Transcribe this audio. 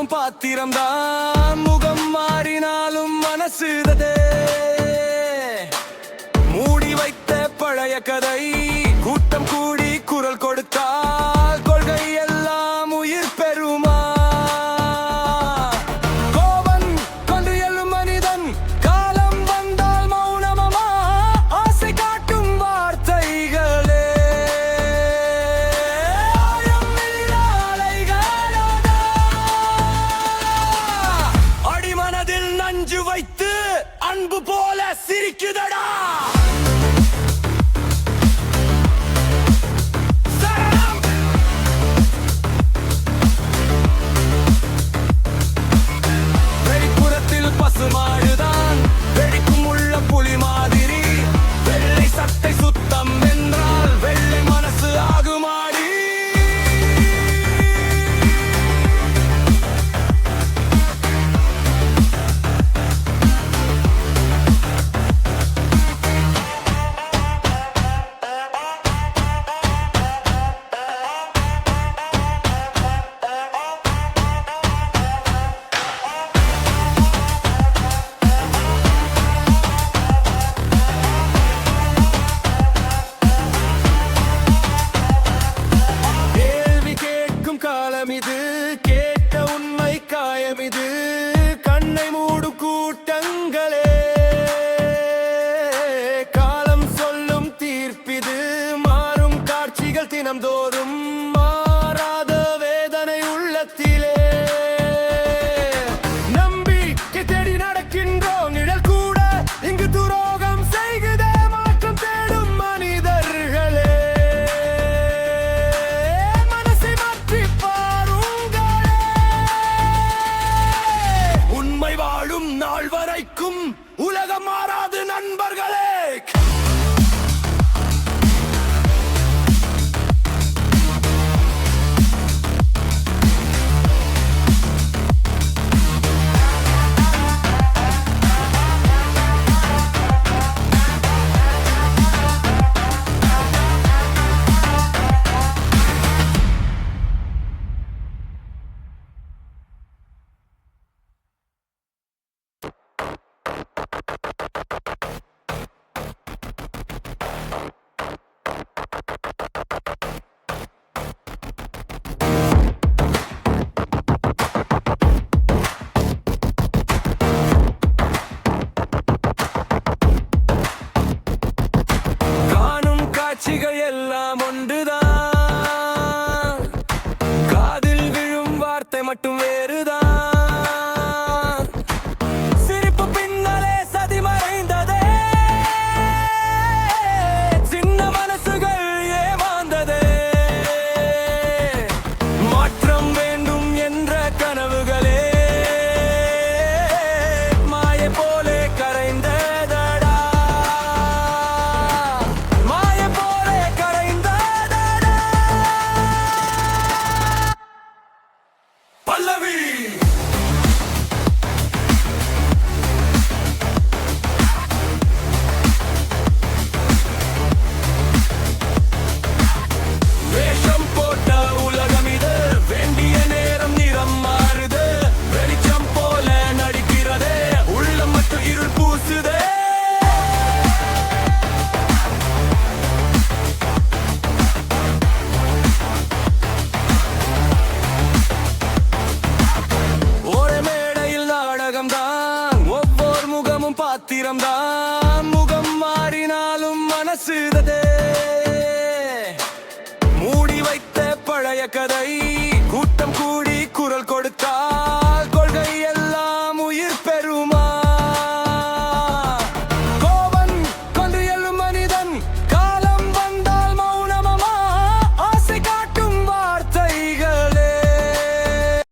முகமும் பாத்திரம்தான். முகம் மாறினாலும் மனசுதே. மூடி வைத்த பழைய கதை. கூட்டம் கூடி குரல் கொடுத்தால் கொள்கை எல்லாம் உயிர் பெறுமா? கோபம் கொண்டு எழும் மனிதன் காலம் வந்தால் மௌனமமா? ஆசை காட்டும் வார்த்தைகளே அடிமனதில் நஞ்சு வைத்து அன்பு போல சிரிக்குதடா. பசுமாடுதான் வெடிக்கும் உள்ள புலி மாதிரி. வெள்ளை சட்டை சுத்தம் என்றால் வெள்ளை மனசு ஆகுமாடி. இது கேட்ட உண்மை காயம். இது கண்ணை மூடும் கூட்டங்களே. காலம் சொல்லும் தீர்ப்பிது. மாறும் காட்சிகள் தினம்தோறும். மாறாத வேதனை உள்ளத்திலே. நம்பிக்கை தேடி நடக்கின்றோம். நிழல் கூட இங்கு துரோகம் செய்குதே. மாற்றம் தேடும் மனிதர்களே. வாழும் நாள் வரைக்கும் உலகம் மாறாது நண்பர்களே. காட்சிகள் எல்லாம் ஒன்றுதான். காதில் விழும் வார்த்தை மட்டும் வேறுதான். சிரிப்பு பின்னாலே சதி மறைந்ததே. சின்ன மனசுகள் ஏமாந்ததே. மாற்றம் வேண்டும் என்ற கனவுகளே மாயை போலே கரைந்ததடா. பல்லவி வேஷம் போட்ட உலகம் இது. வேண்டிய நேரம் நிறம் மாறுது. வெளிச்சம் போல நடிக்கிறதே. உள்ளம் மட்டும் இருள் பூசுதே. ஒவ்வொரு முகமும் பாத்திரம்தான். முகம் மாறினாலும் மனசுதே. மூடி வைத்த பழைய கதை.